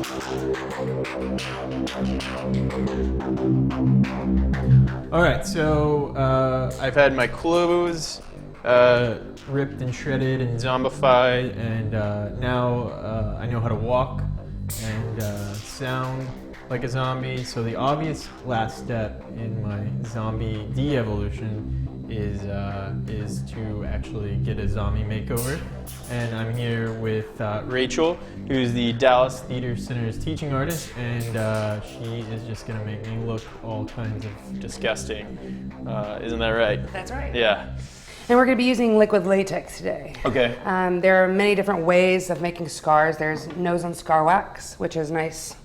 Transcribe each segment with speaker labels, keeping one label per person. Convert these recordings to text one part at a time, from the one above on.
Speaker 1: All right, so I've had my clothes ripped and shredded and zombified, and now I know how to walk and sound like a zombie. So the obvious last step in my zombie de-evolution is to actually get a zombie makeover. And I'm here with Rachel, who's the Dallas Theater Center's teaching artist, and she is just gonna make me look all kinds of disgusting. Isn't that right?
Speaker 2: That's right.
Speaker 1: Yeah.
Speaker 2: And we're going to be using liquid latex today.
Speaker 1: Okay.
Speaker 2: There are many different ways of making scars. There's nose on scar wax, which is a nice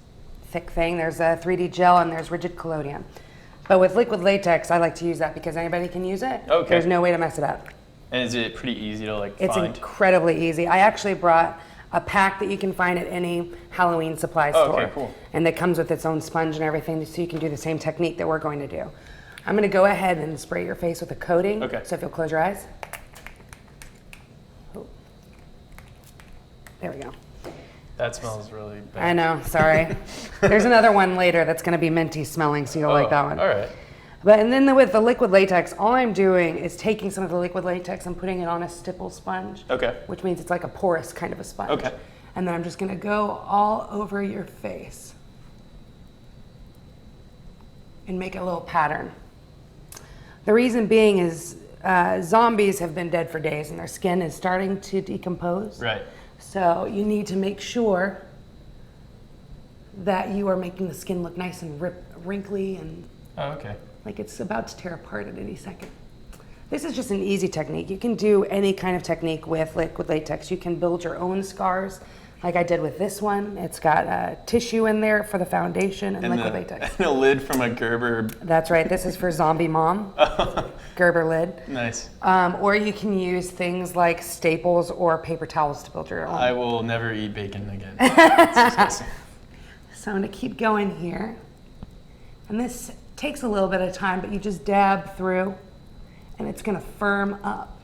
Speaker 2: thick thing. There's a 3D gel, and there's rigid collodion. But with liquid latex, I like to use that because anybody can use it.
Speaker 1: Okay.
Speaker 2: There's no way to mess it up.
Speaker 1: And is it pretty easy to find?
Speaker 2: It's incredibly easy. I actually brought a pack that you can find at any Halloween supply store.
Speaker 1: Okay, cool.
Speaker 2: And that comes with its own sponge and everything, so you can do the same technique that we're going to do. I'm going to go ahead and spray your face with a coating.
Speaker 1: Okay.
Speaker 2: So if you'll close your eyes. Oh. There we go.
Speaker 1: That smells really bad.
Speaker 2: I know, sorry. There's another one later that's going to be minty smelling, so you'll like that one.
Speaker 1: All right.
Speaker 2: And then with the liquid latex, all I'm doing is taking some of the liquid latex and putting it on a stipple sponge.
Speaker 1: Okay.
Speaker 2: Which means it's like a porous kind of a sponge.
Speaker 1: Okay.
Speaker 2: And then I'm just going to go all over your face and make a little pattern. The reason being is zombies have been dead for days and their skin is starting to decompose.
Speaker 1: Right.
Speaker 2: So you need to make sure that you are making the skin look nice and wrinkly and like it's about to tear apart at any second. This is just an easy technique. You can do any kind of technique with liquid latex. You can build your own scars like I did with this one. It's got tissue in there for the foundation and liquid latex.
Speaker 1: And a lid from a Gerber.
Speaker 2: That's right. This is for Zombie Mom. Gerber lid.
Speaker 1: Nice.
Speaker 2: Or you can use things like staples or paper towels to build your own.
Speaker 1: I will never eat bacon again. It's disgusting.
Speaker 2: So I'm going to keep going here. And this takes a little bit of time, but you just dab through and it's going to firm up.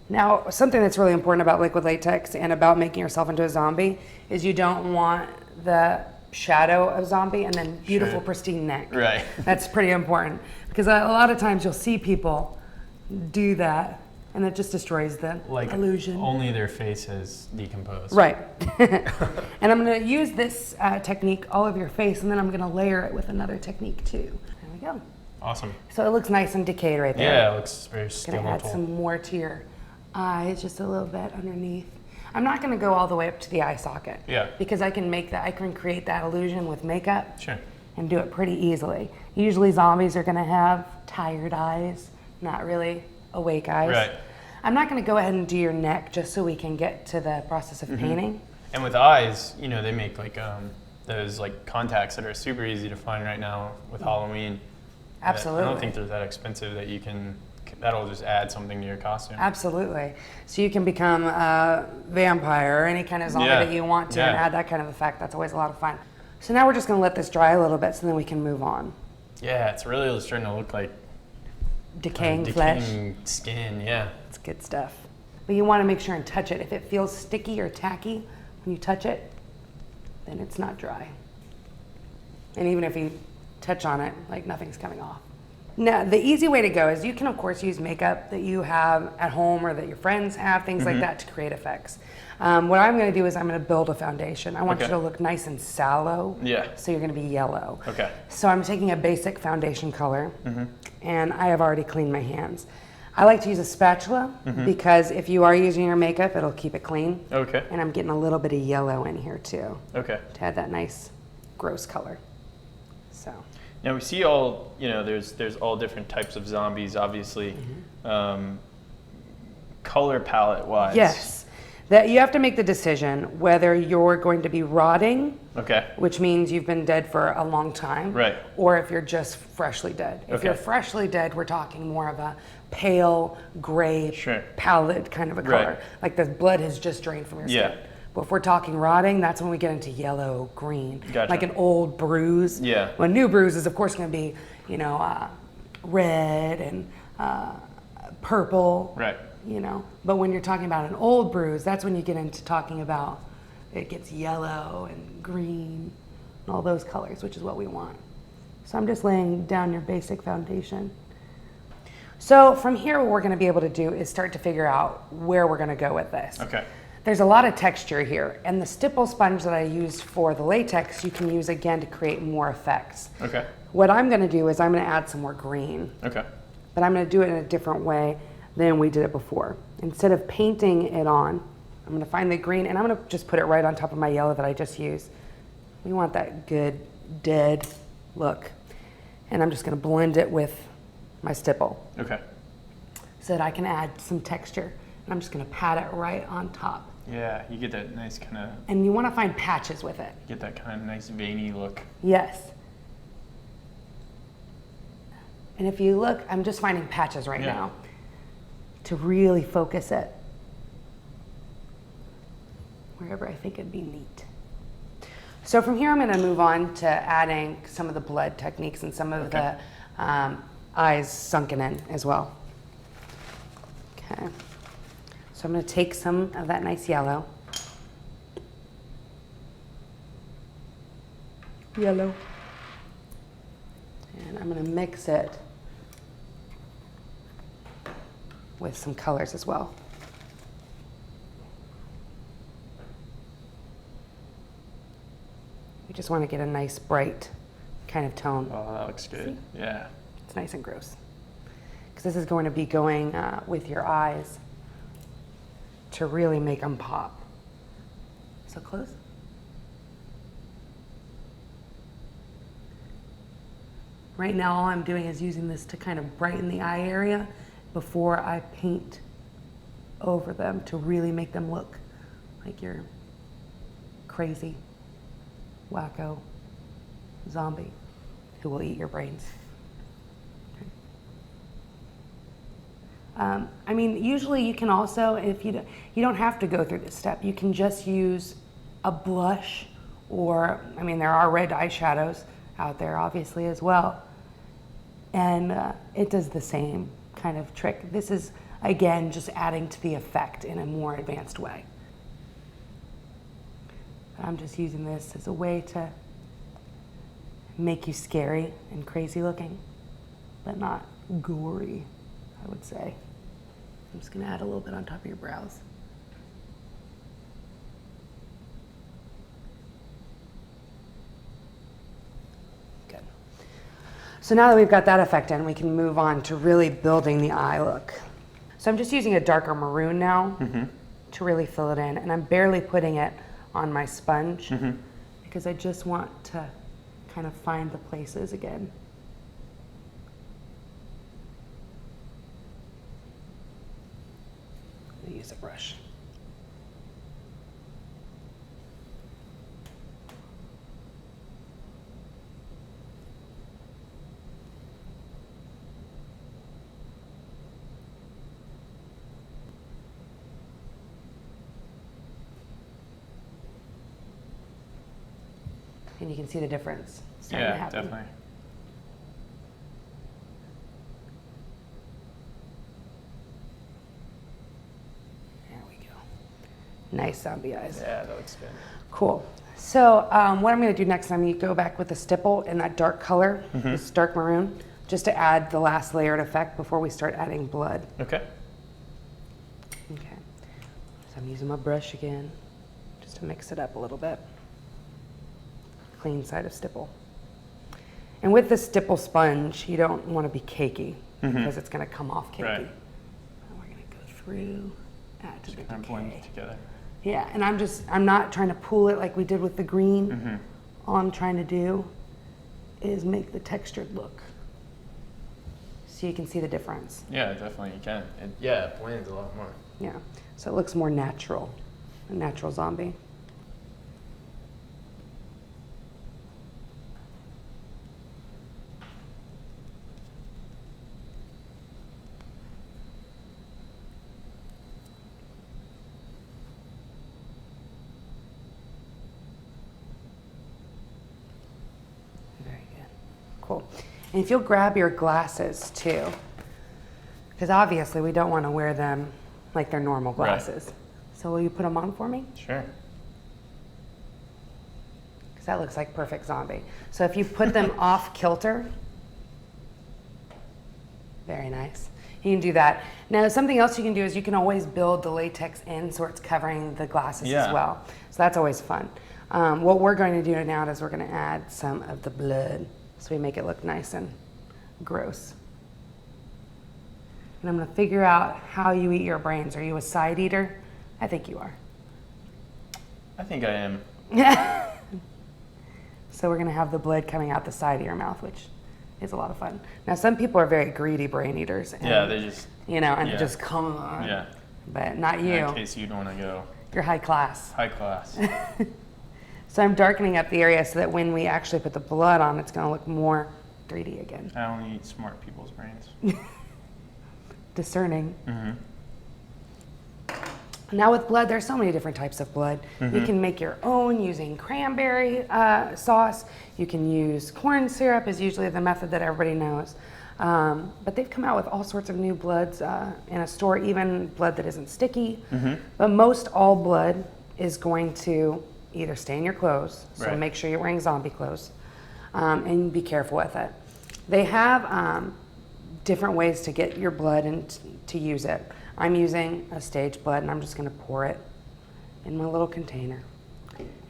Speaker 2: Now, something that's really important about liquid latex and about making yourself into a zombie is you don't want the shadow of zombie and then beautiful, pristine neck.
Speaker 1: Right.
Speaker 2: That's pretty important because a lot of times you'll see people do that and it just destroys the illusion.
Speaker 1: Only their face has decomposed.
Speaker 2: Right. And I'm going to use this technique all over your face, and then I'm going to layer it with another technique too. There we go.
Speaker 1: Awesome.
Speaker 2: So it looks nice and decayed right there.
Speaker 1: Yeah, it looks very
Speaker 2: skeletal. Going to add some more to your eyes, just a little bit underneath. I'm not going to go all the way up to the eye socket.
Speaker 1: Yeah.
Speaker 2: Because I can create that illusion with makeup.
Speaker 1: Sure.
Speaker 2: And do it pretty easily. Usually zombies are going to have tired eyes, not really awake eyes.
Speaker 1: Right.
Speaker 2: I'm not going to go ahead and do your neck just so we can get to the process of painting.
Speaker 1: And with eyes, they make those contacts that are super easy to find right now with Halloween.
Speaker 2: Absolutely.
Speaker 1: I don't think they're that expensive that'll just add something to your costume.
Speaker 2: Absolutely. So you can become a vampire or any kind of zombie that you want to and add that kind of effect. That's always a lot of fun. So now we're just going to let this dry a little bit so then we can move on.
Speaker 1: Yeah, it's really starting to look like
Speaker 2: decaying flesh.
Speaker 1: Skin, yeah.
Speaker 2: It's good stuff. But you want to make sure and touch it. If it feels sticky or tacky when you touch it, then it's not dry. And even if you touch on it, nothing's coming off. Now, the easy way to go is you can, of course, use makeup that you have at home or that your friends have, things like that to create effects. What I'm going to do is I'm going to build a foundation. I want you to look nice and sallow.
Speaker 1: Yeah.
Speaker 2: So you're going to be yellow.
Speaker 1: Okay.
Speaker 2: So I'm taking a basic foundation color, and I have already cleaned my hands. I like to use a spatula because if you are using your makeup, it'll keep it clean.
Speaker 1: Okay.
Speaker 2: And I'm getting a little bit of yellow in here too.
Speaker 1: Okay.
Speaker 2: To add that nice, gross color. So.
Speaker 1: Now we see there's all different types of zombies, obviously. Color palette wise.
Speaker 2: Yes. That you have to make the decision whether you're going to be rotting, which means you've been dead for a long time,
Speaker 1: right,
Speaker 2: or if you're just freshly dead. If you're freshly dead, we're talking more of a pale gray pallid kind of a color, like the blood has just drained from your skin. But if we're talking rotting, that's when we get into yellow, green, like an old bruise.
Speaker 1: Yeah.
Speaker 2: Well, a new bruise is of course going to be, red and purple.
Speaker 1: Right.
Speaker 2: But when you're talking about an old bruise, that's when you get into talking about it gets yellow and green and all those colors, which is what we want. So I'm just laying down your basic foundation. So from here, what we're going to be able to do is start to figure out where we're going to go with this.
Speaker 1: Okay.
Speaker 2: There's a lot of texture here, and the stipple sponge that I used for the latex, you can use again to create more effects.
Speaker 1: Okay.
Speaker 2: What I'm going to do is I'm going to add some more green.
Speaker 1: Okay.
Speaker 2: But I'm going to do it in a different way than we did it before. Instead of painting it on, I'm going to find the green and I'm going to just put it right on top of my yellow that I just used. We want that good dead look. And I'm just going to blend it with my stipple.
Speaker 1: Okay.
Speaker 2: So that I can add some texture. And I'm just going to pat it right on top.
Speaker 1: Yeah, you get that nice kind of...
Speaker 2: And you want to find patches with it.
Speaker 1: Get that kind of nice veiny look.
Speaker 2: Yes. And if you look, I'm just finding patches right now to really focus it wherever I think it'd be neat. So from here, I'm going to move on to adding some of the blood techniques and some of the eyes sunken in as well. Okay. So I'm going to take some of that nice yellow. Yellow. And I'm going to mix it with some colors as well. We just want to get a nice bright kind of tone.
Speaker 1: Oh, that looks good.
Speaker 2: See?
Speaker 1: Yeah.
Speaker 2: It's nice and gross. Because this is going to be going with your eyes to really make them pop. So close. Right now, all I'm doing is using this to kind of brighten the eye area before I paint over them to really make them look like you're crazy, wacko zombie who will eat your brains. I mean, usually you can also, if you don't have to go through this step, you can just use a blush or, I mean, there are red eyeshadows out there obviously as well. And it does the same kind of trick. This is, again, just adding to the effect in a more advanced way. I'm just using this as a way to make you scary and crazy looking, but not gory, I would say. I'm just gonna add a little bit on top of your brows. Good. So now that we've got that effect in, we can move on to really building the eye look. So I'm just using a darker maroon now to really fill it in, and I'm barely putting it on my sponge because I just want to kind of find the places again. I'll use a brush. And you can see the difference starting to happen.
Speaker 1: Definitely.
Speaker 2: There we go. Nice zombie eyes.
Speaker 1: Yeah, that looks good.
Speaker 2: Cool. So what I'm going to do next time, you go back with the stipple in that dark color, this dark maroon, just to add the last layered effect before we start adding blood.
Speaker 1: Okay.
Speaker 2: Okay. So I'm using my brush again, just to mix it up a little bit. Clean side of stipple. And with the stipple sponge, you don't want to be cakey because it's going to come off cakey.
Speaker 1: Right.
Speaker 2: And we're going to go through, add to the
Speaker 1: Kind of blend together.
Speaker 2: Yeah, and I'm not trying to pull it like we did with the green. All I'm trying to do is make the textured look. So you can see the difference.
Speaker 1: Yeah, definitely you can. It blends a lot more.
Speaker 2: Yeah, so it looks more natural, a natural zombie. Cool. And if you'll grab your glasses too, because obviously we don't want to wear them like they're normal glasses.
Speaker 1: Right.
Speaker 2: So will you put them on for me?
Speaker 1: Sure.
Speaker 2: because that looks like perfect zombie. So if you put them off kilter, very nice. You can do that. Now, something else you can do is you can always build the latex in so it's covering the glasses as well. So that's always fun. What we're going to do now is we're going to add some of the blood so we make it look nice and gross. And I'm going to figure out how you eat your brains. Are you a side eater? I think you are.
Speaker 1: I think I am.
Speaker 2: So we're going to have the blood coming out the side of your mouth, which is a lot of fun. Now, some people are very greedy brain eaters. And,
Speaker 1: yeah, they just...
Speaker 2: You know, and just come on.
Speaker 1: Yeah.
Speaker 2: But not you.
Speaker 1: In that case, you'd want to go...
Speaker 2: You're high class.
Speaker 1: High class.
Speaker 2: So I'm darkening up the area so that when we actually put the blood on, it's going to look more 3D again.
Speaker 1: I only eat smart people's brains.
Speaker 2: Discerning.
Speaker 1: Mm-hmm.
Speaker 2: Now with blood, there's so many different types of blood.
Speaker 1: Mm-hmm.
Speaker 2: You can make your own using cranberry sauce. You can use corn syrup is usually the method that everybody knows. But they've come out with all sorts of new bloods in a store, even blood that isn't sticky.
Speaker 1: Mm-hmm.
Speaker 2: But most all blood is going to either stain your clothes, so
Speaker 1: right.
Speaker 2: make sure you're wearing zombie clothes, and be careful with it. They have different ways to get your blood and to use it. I'm using a stage blood and I'm just gonna pour it in my little container.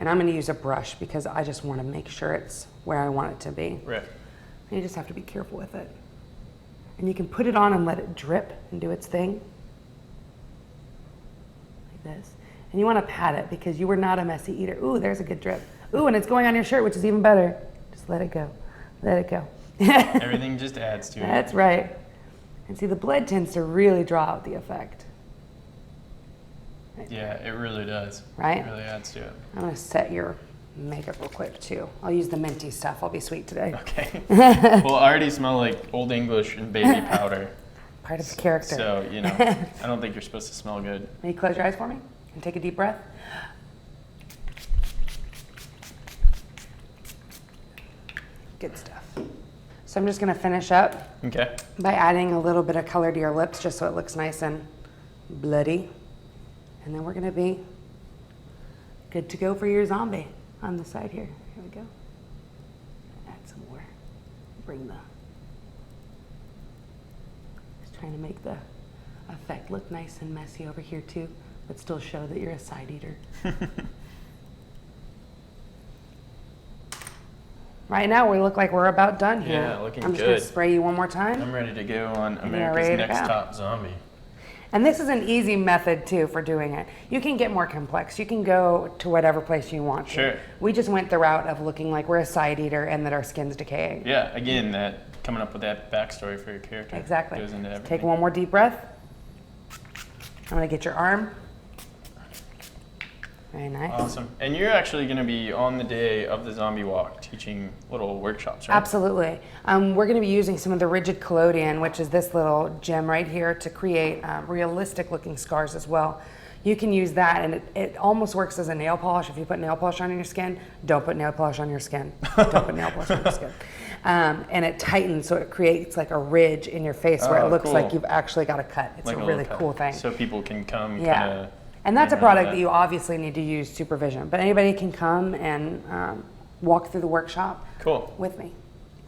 Speaker 2: And I'm gonna use a brush because I just wanna make sure it's where I want it to be.
Speaker 1: Right.
Speaker 2: And you just have to be careful with it. And you can put it on and let it drip and do its thing. Like this. And you wanna pat it because you were not a messy eater. Ooh, there's a good drip. Ooh, and it's going on your shirt, which is even better. Just let it go, let it go.
Speaker 1: Everything just adds to it.
Speaker 2: That's right. And see, the blood tends to really draw out the effect.
Speaker 1: Yeah, it really does.
Speaker 2: Right?
Speaker 1: It really adds to it.
Speaker 2: I'm gonna set your makeup real quick too. I'll use the minty stuff. I'll be sweet today.
Speaker 1: Okay. Well, I already smell like Old English and baby powder.
Speaker 2: Part of the character.
Speaker 1: So, you know, I don't think you're supposed to smell good.
Speaker 2: Will you close your eyes for me and take a deep breath? Good stuff. So I'm just gonna finish up
Speaker 1: Okay.
Speaker 2: by adding a little bit of color to your lips just so it looks nice and bloody. And then we're gonna be good to go for your zombie on the side here. Here we go. Add some more. Bring the, just trying to make the effect look nice and messy over here too, but still show that you're a side eater. Right now, we look like we're about done here.
Speaker 1: Yeah, looking
Speaker 2: I'm just
Speaker 1: good.
Speaker 2: going to spray you one more time.
Speaker 1: I'm ready to go on
Speaker 2: you're
Speaker 1: America's
Speaker 2: ready to
Speaker 1: Next
Speaker 2: go.
Speaker 1: Top Zombie.
Speaker 2: And this is an easy method, too, for doing it. You can get more complex. You can go to whatever place you want to.
Speaker 1: Sure.
Speaker 2: We just went the route of looking like we're a side eater and that our skin's decaying.
Speaker 1: Yeah, again, that coming up with that backstory for your character.
Speaker 2: Exactly.
Speaker 1: Goes into everything.
Speaker 2: Take one more deep breath. I'm going to get your arm. Very nice.
Speaker 1: Awesome. And you're actually going to be on the day of the zombie walk teaching little workshops, right?
Speaker 2: Absolutely. We're going to be using some of the rigid collodion, which is this little gem right here, to create realistic looking scars as well. You can use that and it almost works as a nail polish. If you put nail polish on your skin, don't put nail polish on your skin. Don't put nail polish on your skin. And it tightens, so it creates like a ridge in your face where it looks
Speaker 1: cool.
Speaker 2: like you've actually got a cut. It's
Speaker 1: Like
Speaker 2: a
Speaker 1: a
Speaker 2: really
Speaker 1: little cut.
Speaker 2: cool thing.
Speaker 1: So people can come
Speaker 2: Yeah.
Speaker 1: kind of...
Speaker 2: And that's a product that you obviously need to use supervision, but anybody can come and walk through the workshop
Speaker 1: Cool.
Speaker 2: with me.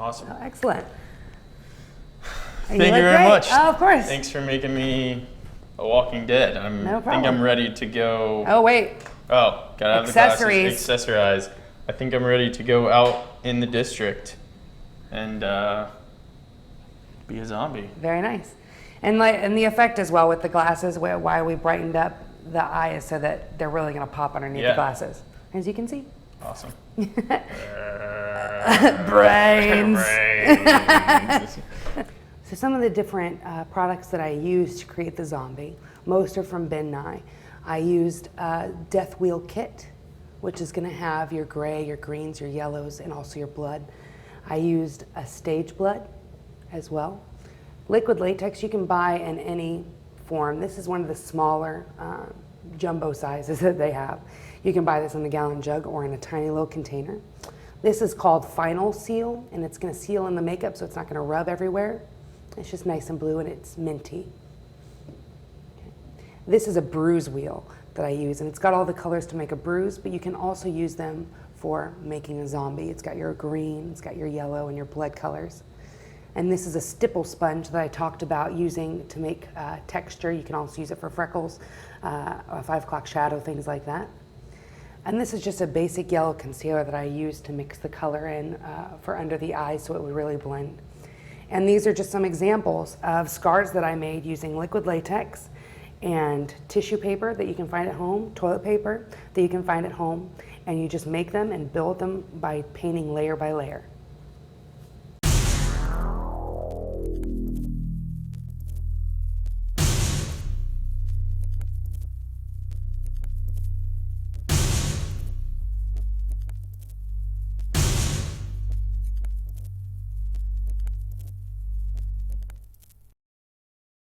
Speaker 1: Awesome.
Speaker 2: So, excellent.
Speaker 1: Thank you very much.
Speaker 2: Oh, of course.
Speaker 1: Thanks for making me a walking dead.
Speaker 2: No
Speaker 1: I think
Speaker 2: problem.
Speaker 1: I'm ready to go.
Speaker 2: Oh, wait.
Speaker 1: Oh, gotta have
Speaker 2: Accessories.
Speaker 1: the glasses. Accessorize. I think I'm ready to go out in the district and be a zombie.
Speaker 2: Very nice. And the effect as well with the glasses, why we brightened up the eyes so that they're really going to pop underneath the
Speaker 1: Yeah.
Speaker 2: glasses, as you can see.
Speaker 1: Awesome.
Speaker 2: Brains.
Speaker 1: Brains.
Speaker 2: So some of the different products that I used to create the zombie, most are from Ben Nye. I used a Death Wheel kit, which is going to have your gray, your greens, your yellows, and also your blood. I used a stage blood as well. Liquid latex you can buy in any form. This is one of the smaller jumbo sizes that they have. You can buy this in a gallon jug or in a tiny little container. This is called Final Seal, and it's going to seal in the makeup so it's not going to rub everywhere. It's just nice and blue and it's minty. Okay. This is a bruise wheel that I use, and it's got all the colors to make a bruise, but you can also use them for making a zombie. It's got your green, it's got your yellow, and your blood colors. And this is a stipple sponge that I talked about using to make texture. You can also use it for freckles, a 5 o'clock shadow, things like that. And this is just a basic yellow concealer that I use to mix the color in for under the eyes so it would really blend. And these are just some examples of scars that I made using liquid latex and tissue paper that you can find at home, toilet paper that you can find at home, and you just make them and build them by painting layer by layer.